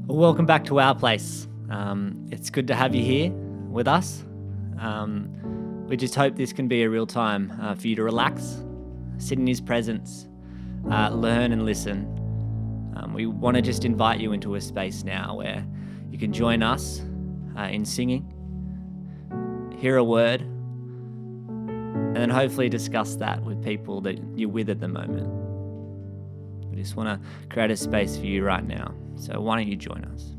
Well, welcome back to our place. It's good to have you here with us. We just hope this can be a real time for you to relax, sit in His presence, learn and listen. We want to just invite you into a space now where you can join us in singing, hear a word, and then hopefully discuss that with people that you're with at the moment. We just want to create a space for you right now. So why don't you join us?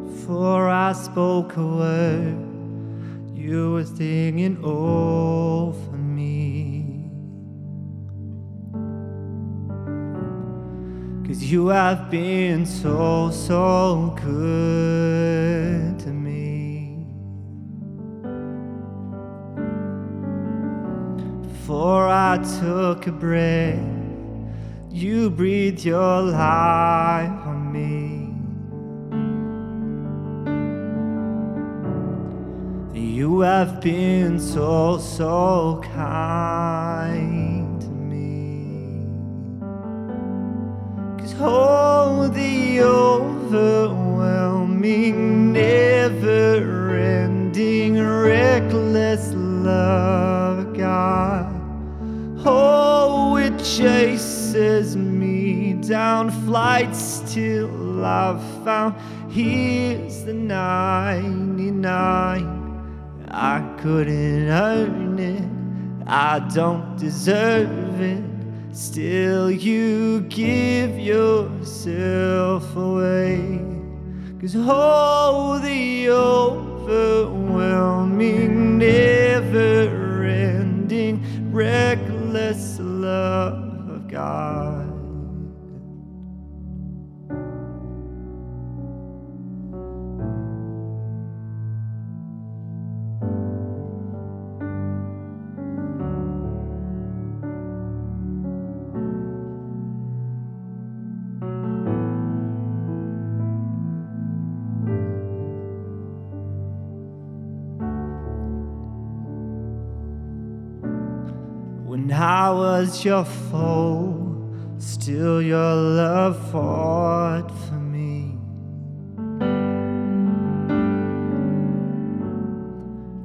Before I spoke a word, you were singing over me. 'Cause you have been so good to me. Before I took a breath, you breathed your life on me. You have been so kind to me. 'Cause oh, the overwhelming, never-ending, reckless love of God. Oh, it chases me down flights till I've found here's the 99. I couldn't earn it, I don't deserve it. Still you give yourself away. 'Cause oh, the overwhelming, never-ending, reckless love of God. When I was your foe, still your love fought for me.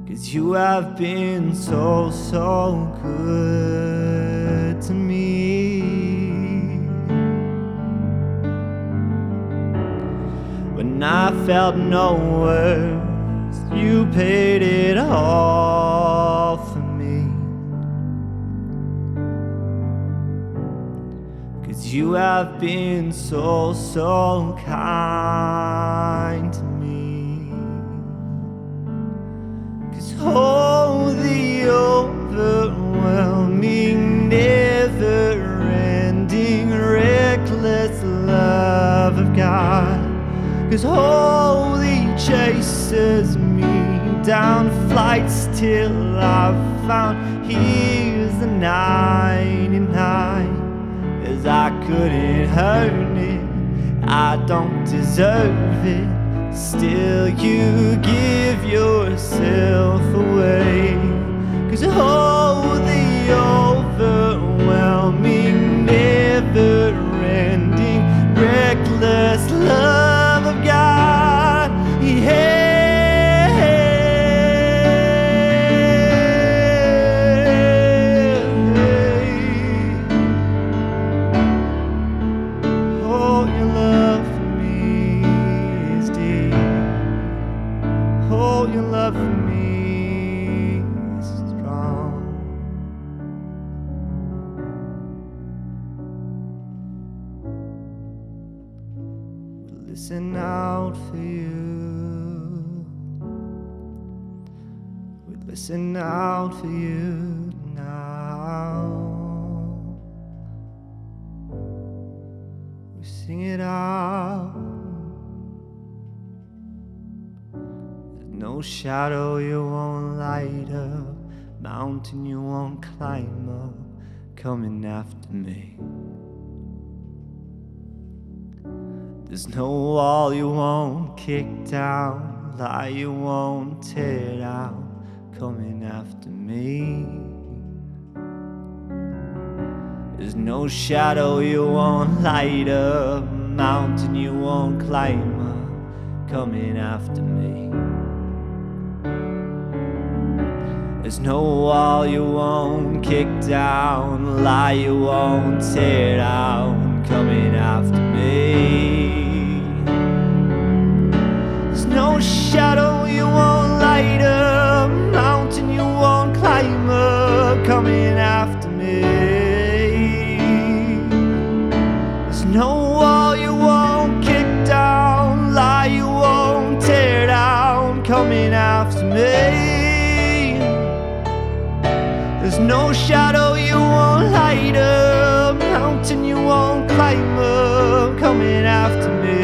'Cause you have been so good to me. When I felt no worth, you paid it all for me. 'Cause you have been so kind to me. 'Cause oh, the overwhelming, never-ending, reckless love of God. 'Cause oh, He chases me down flights till I've found here's the 99. 'Cause I couldn't earn it, I don't deserve it. Still you give yourself away. 'Cause oh, the overwhelming, never-ending, reckless love of God. Yeah. Your love for me is strong. We listen out for you. We listen out for you now. We sing it out. No shadow you won't light up, mountain you won't climb up, coming after me. There's no wall you won't kick down, lie you won't tear down, coming after me. There's no shadow you won't light up, mountain you won't climb up, coming after me. There's no wall you won't kick down, lie you won't tear down, coming after me. There's no shadow you won't light up, mountain you won't climb up, coming after me. There's no wall you won't kick down, lie you won't tear down, coming after me. There's no shadow you won't light up, mountain you won't climb up, coming after me.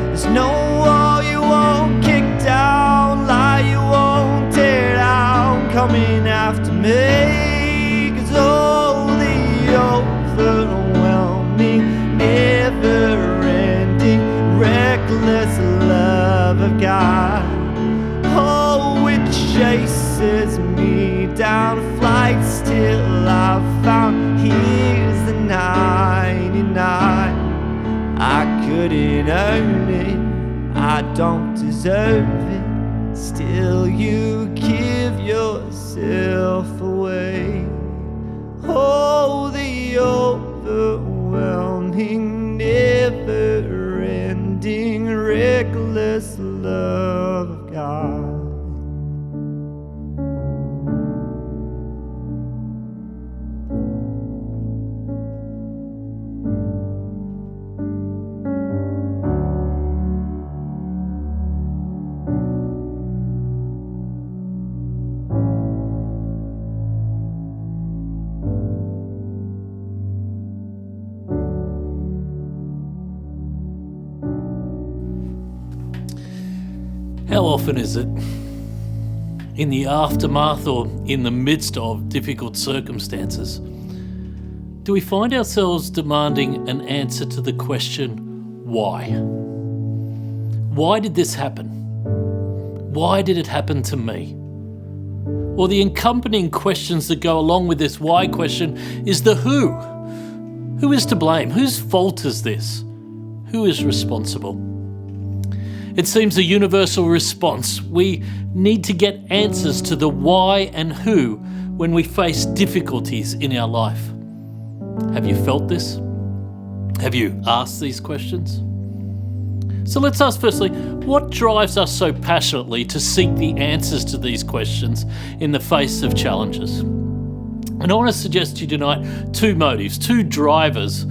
There's no wall you won't kick down, lie you won't tear down, coming after me. 'Cause oh, the overwhelming, never-ending, reckless love of God, oh, it chases me down flights till I've found here's the 99. I couldn't earn it, I don't deserve it, still you give yourself away. Oh, the overwhelming, never-ending, reckless love of God. How often is it, in the aftermath or in the midst of difficult circumstances, do we find ourselves demanding an answer to the question, why? Why did this happen? Why did it happen to me? Or the accompanying questions that go along with this why question is the who. Who is to blame? Whose fault is this? Who is responsible? It seems a universal response. We need to get answers to the why and who when we face difficulties in our life. Have you felt this? Have you asked these questions? So let's ask firstly, what drives us so passionately to seek the answers to these questions in the face of challenges? And I want to suggest to you tonight two motives, two drivers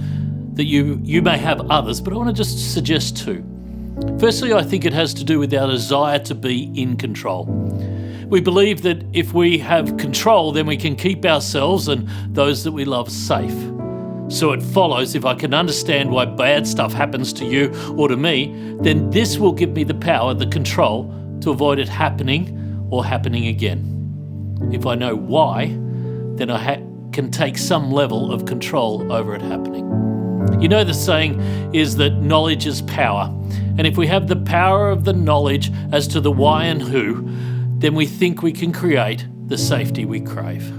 that you may have others, but I want to just suggest two. Firstly, I think it has to do with our desire to be in control. We believe that if we have control, then we can keep ourselves and those that we love safe. So it follows, if I can understand why bad stuff happens to you or to me, then this will give me the power, the control to avoid it happening or happening again. If I know why, then I can take some level of control over it happening. You know, the saying is that knowledge is power. And if we have the power of the knowledge as to the why and who, then we think we can create the safety we crave.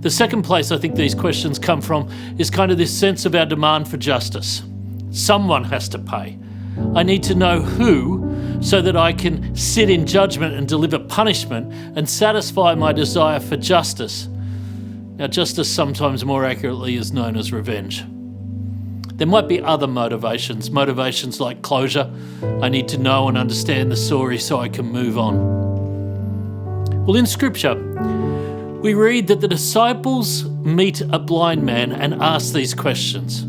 The second place I think these questions come from is kind of this sense of our demand for justice. Someone has to pay. I need to know who so that I can sit in judgment and deliver punishment and satisfy my desire for justice. Now, justice sometimes more accurately is known as revenge. There might be other motivations like closure. I need to know and understand the story so I can move on. Well, in Scripture, we read that the disciples meet a blind man and ask these questions.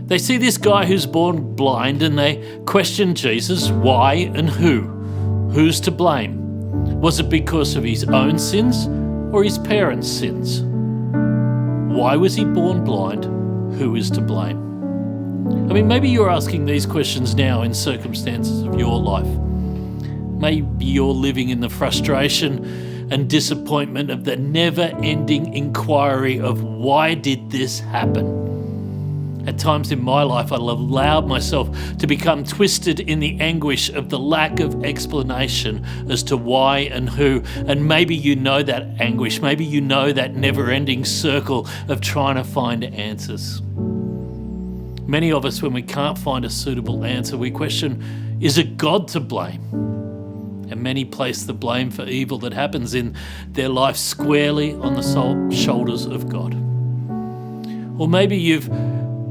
They see this guy who's born blind and they question Jesus, why and who? Who's to blame? Was it because of his own sins or his parents' sins? Why was he born blind? Who is to blame? I mean, maybe you're asking these questions now in circumstances of your life. Maybe you're living in the frustration and disappointment of the never-ending inquiry of why did this happen? At times in my life, I've allowed myself to become twisted in the anguish of the lack of explanation as to why and who. And maybe you know that anguish. Maybe you know that never-ending circle of trying to find answers. Many of us, when we can't find a suitable answer, we question, is it God to blame? And many place the blame for evil that happens in their life squarely on the shoulders of God. Or maybe you've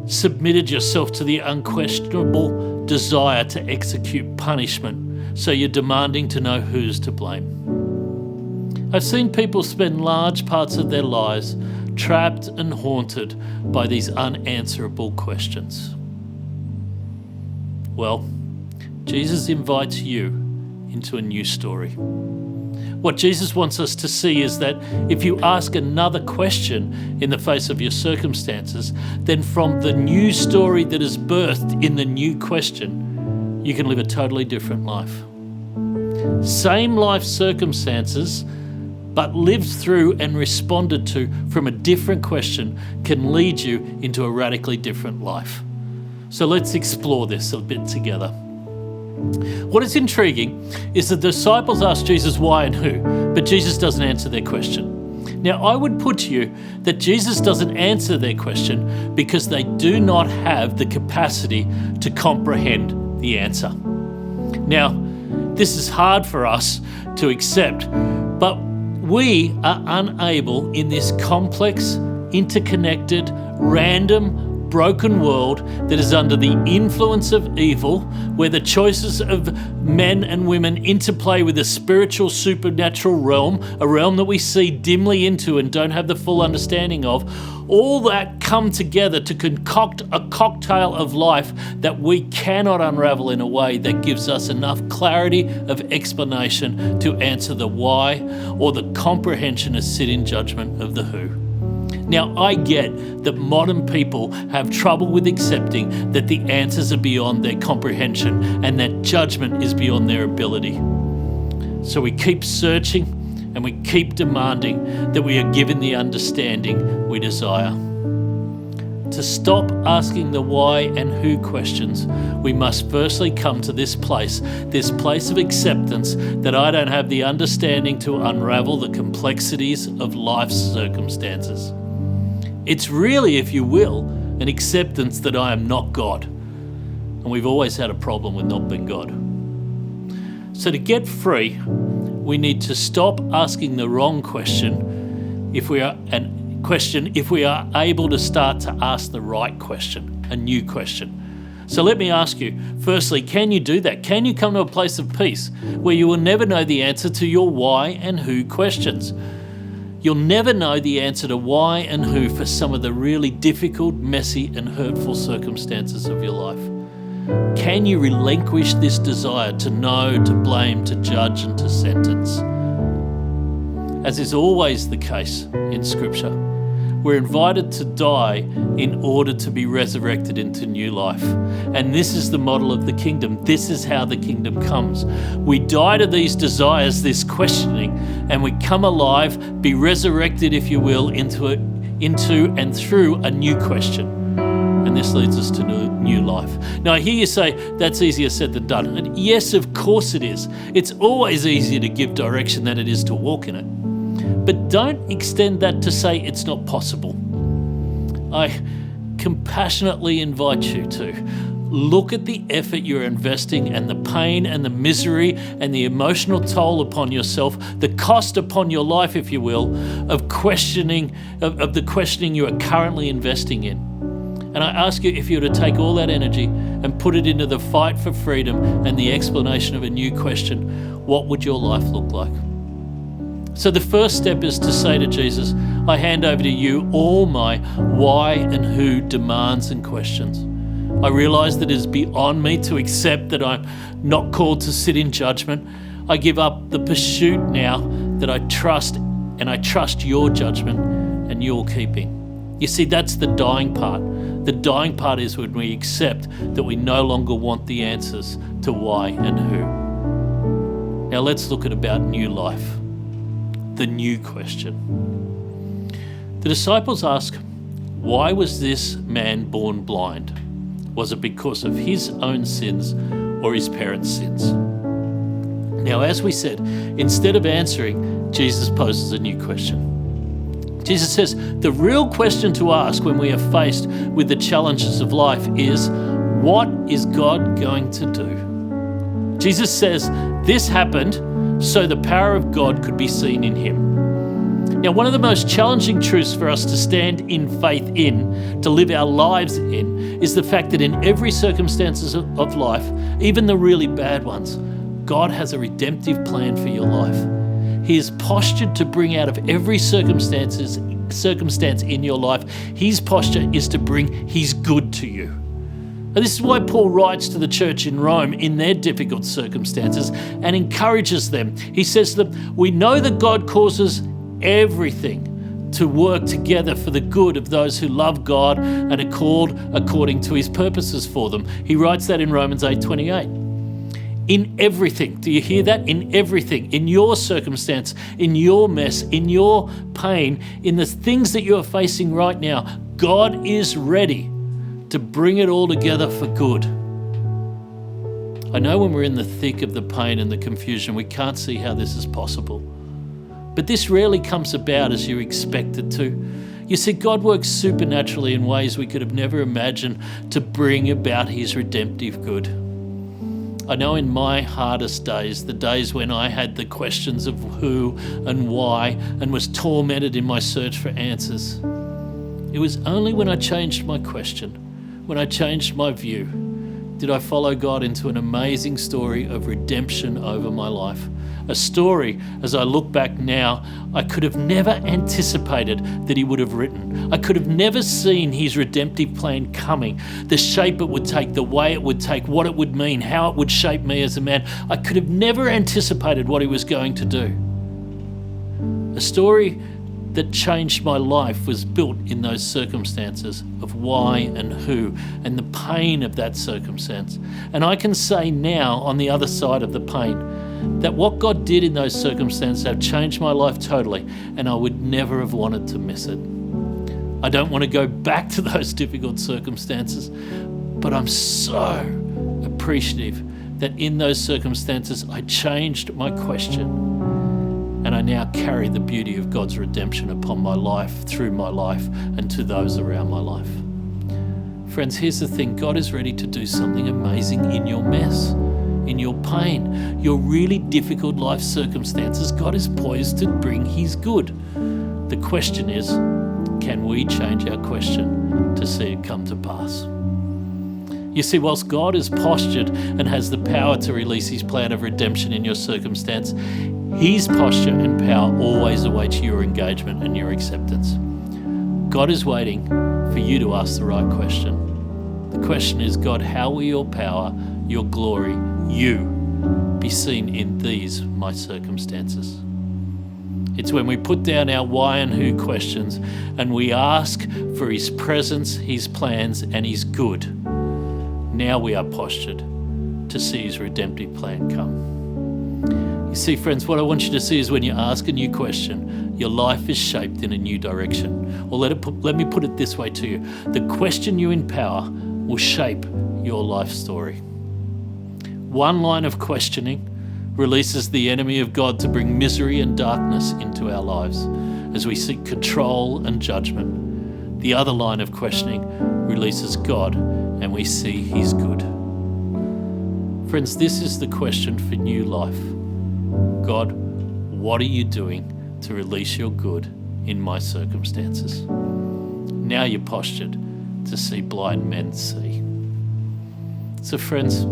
submitted yourself to the unquestionable desire to execute punishment, so you're demanding to know who's to blame. I've seen people spend large parts of their lives trapped and haunted by these unanswerable questions. Well, Jesus invites you into a new story. What Jesus wants us to see is that if you ask another question in the face of your circumstances, then from the new story that is birthed in the new question, you can live a totally different life. Same life circumstances, but lived through and responded to from a different question can lead you into a radically different life. So let's explore this a bit together. What is intriguing is the disciples ask Jesus why and who, but Jesus doesn't answer their question. Now, I would put to you that Jesus doesn't answer their question because they do not have the capacity to comprehend the answer. Now, this is hard for us to accept, but we are unable in this complex, interconnected, random, broken world that is under the influence of evil, where the choices of men and women interplay with a spiritual supernatural realm, a realm that we see dimly into and don't have the full understanding of, all that come together to concoct a cocktail of life that we cannot unravel in a way that gives us enough clarity of explanation to answer the why or the comprehension of sit in judgment of the who. Now, I get that modern people have trouble with accepting that the answers are beyond their comprehension and that judgment is beyond their ability. So we keep searching and we keep demanding that we are given the understanding we desire. To stop asking the why and who questions, we must firstly come to this place of acceptance that I don't have the understanding to unravel the complexities of life's circumstances. It's really, if you will, an acceptance that I am not God. And we've always had a problem with not being God. So to get free, we need to stop asking the wrong question if we are able to start to ask the right question, a new question. So let me ask you, firstly, can you do that? Can you come to a place of peace where you will never know the answer to your why and who questions? You'll never know the answer to why and who for some of the really difficult, messy, and hurtful circumstances of your life. Can you relinquish this desire to know, to blame, to judge, and to sentence? As is always the case in Scripture, we're invited to die in order to be resurrected into new life. And this is the model of the kingdom. This is how the kingdom comes. We die to these desires, this questioning, and we come alive, be resurrected, if you will, into and through a new question. And this leads us to new life. Now, I hear you say, that's easier said than done. And yes, of course it is. It's always easier to give direction than it is to walk in it. But don't extend that to say it's not possible. I compassionately invite you to look at the effort you're investing and the pain and the misery and the emotional toll upon yourself, the cost upon your life, if you will, of the questioning you are currently investing in. And I ask you, if you were to take all that energy and put it into the fight for freedom and the explanation of a new question, what would your life look like? So the first step is to say to Jesus, I hand over to you all my why and who demands and questions. I realize that it is beyond me to accept that I'm not called to sit in judgment. I give up the pursuit now that I trust your judgment and your keeping. You see, that's the dying part. The dying part is when we accept that we no longer want the answers to why and who. Now let's look at about new life. The new question. The disciples ask, Why was this man born blind? Was it because of his own sins or his parents' sins? Now, as we said, instead of answering, Jesus poses a new question. Jesus says the real question to ask when we are faced with the challenges of life is, what is God going to do? Jesus says this happened so the power of God could be seen in him. Now, one of the most challenging truths for us to stand in faith in, to live our lives in, is the fact that in every circumstances of life, even the really bad ones, God has a redemptive plan for your life. He is postured to bring out of every circumstance in your life. His posture is to bring his good to you. And this is why Paul writes to the church in Rome in their difficult circumstances and encourages them. He says to them, we know that God causes everything to work together for the good of those who love God and are called according to his purposes for them. He writes that in Romans 8:28. In everything, do you hear that? In everything, in your circumstance, in your mess, in your pain, in the things that you are facing right now, God is ready to bring it all together for good. I know when we're in the thick of the pain and the confusion, we can't see how this is possible. But this rarely comes about as you expect it to. You see, God works supernaturally in ways we could have never imagined to bring about his redemptive good. I know in my hardest days, the days when I had the questions of who and why and was tormented in my search for answers, it was only when I changed my question, when I changed my view, did I follow God into an amazing story of redemption over my life. A story, as I look back now, I could have never anticipated that he would have written. I could have never seen his redemptive plan coming, the shape it would take, the way it would take, what it would mean, how it would shape me as a man. I could have never anticipated what he was going to do. A story that changed my life was built in those circumstances of why and who and the pain of that circumstance. And I can say now, on the other side of the pain, that what God did in those circumstances have changed my life totally, and I would never have wanted to miss it. I don't want to go back to those difficult circumstances, but I'm so appreciative that in those circumstances I changed my question, and I now carry the beauty of God's redemption upon my life, through my life, and to those around my life. Friends, here's the thing. God is ready to do something amazing in your mess, in your pain, your really difficult life circumstances. God is poised to bring his good. The question is, can we change our question to see it come to pass? You see, whilst God is postured and has the power to release his plan of redemption in your circumstance, his posture and power always awaits your engagement and your acceptance. God is waiting for you to ask the right question. The question is, God, how will your power, your glory, you be seen in these, my circumstances? It's when we put down our why and who questions and we ask for his presence, his plans, and his good. Now we are postured to see his redemptive plan come. You see, friends, what I want you to see is when you ask a new question, your life is shaped in a new direction. Or let me put it this way to you. The question you empower will shape your life story. One line of questioning releases the enemy of God to bring misery and darkness into our lives as we seek control and judgment. The other line of questioning releases God and we see his good. Friends, this is the question for new life. God, what are you doing to release your good in my circumstances? Now you're postured to see blind men see. So friends,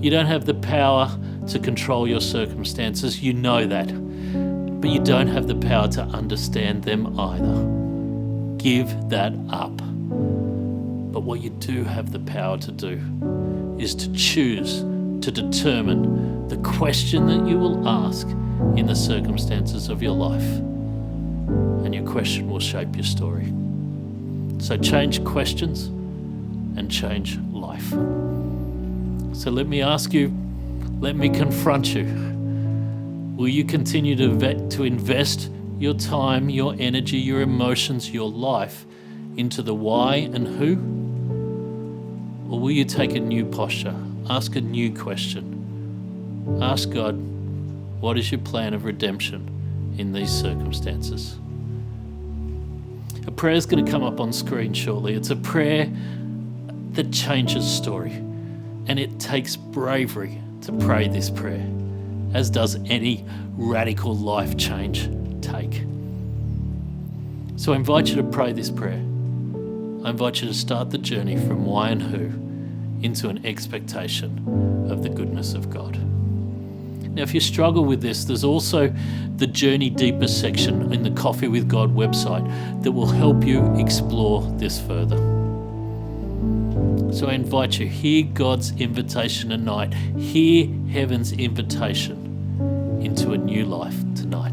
you don't have the power to control your circumstances, you know that, but you don't have the power to understand them either. Give that up. But what you do have the power to do is to choose to determine the question that you will ask in the circumstances of your life. And your question will shape your story. So change questions and change life. So let me ask you, let me confront you. Will you continue to invest your time, your energy, your emotions, your life into the why and who? Or will you take a new posture, ask a new question? Ask God, what is your plan of redemption in these circumstances? A prayer is going to come up on screen shortly. It's a prayer that changes story, and it takes bravery to pray this prayer, as does any radical life change take. So I invite you to pray this prayer. I invite you to start the journey from why and who into an expectation of the goodness of God. Now, if you struggle with this, there's also the Journey Deeper section in the Coffee with God website that will help you explore this further. So I invite you, hear God's invitation tonight. Hear heaven's invitation into a new life tonight.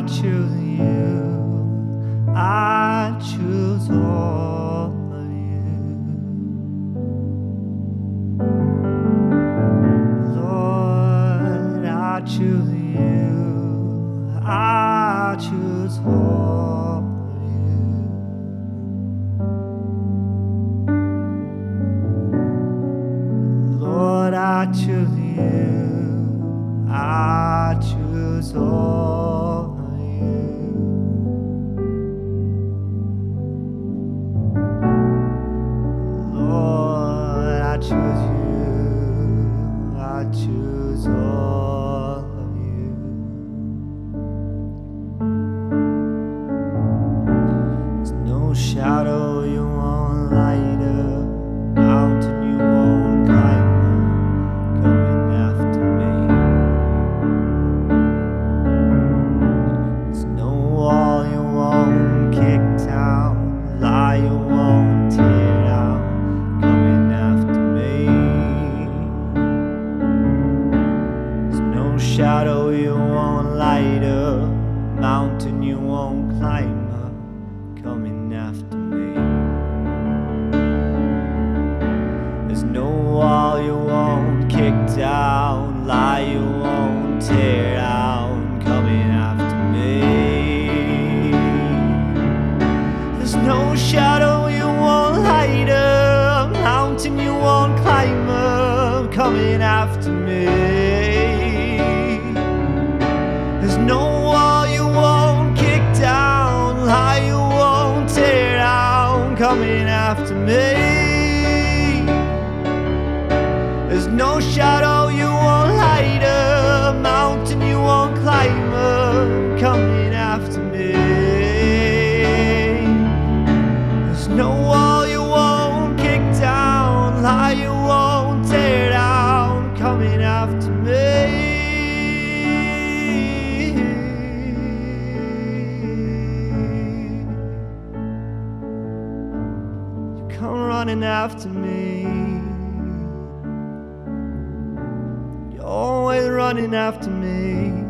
choose you. I choose all of you. Lord, I choose you. I choose all of you. Lord, I choose you. I choose all of you. Lord, I choose you. I choose all of you. There's no shadow you won't light up, mountain you won't climb up, coming after me. There's no wall you won't kick down, lie you won't tear down, coming after me. There's no shadow you won't light up, mountain you won't climb up, coming after me. There's no wall you won't kick down, lie you won't tear down, coming after me. There's no shadow you won't light up, mountain you won't climb up, coming after me. There's no wall you won't kick down, lie you won't tear down, coming after me. There's no shadow you won't light up, mountain you won't climb up, coming after me. There's no wall you won't kick down, lie you won't tear down, coming after me. You come running after me. You're always running after me.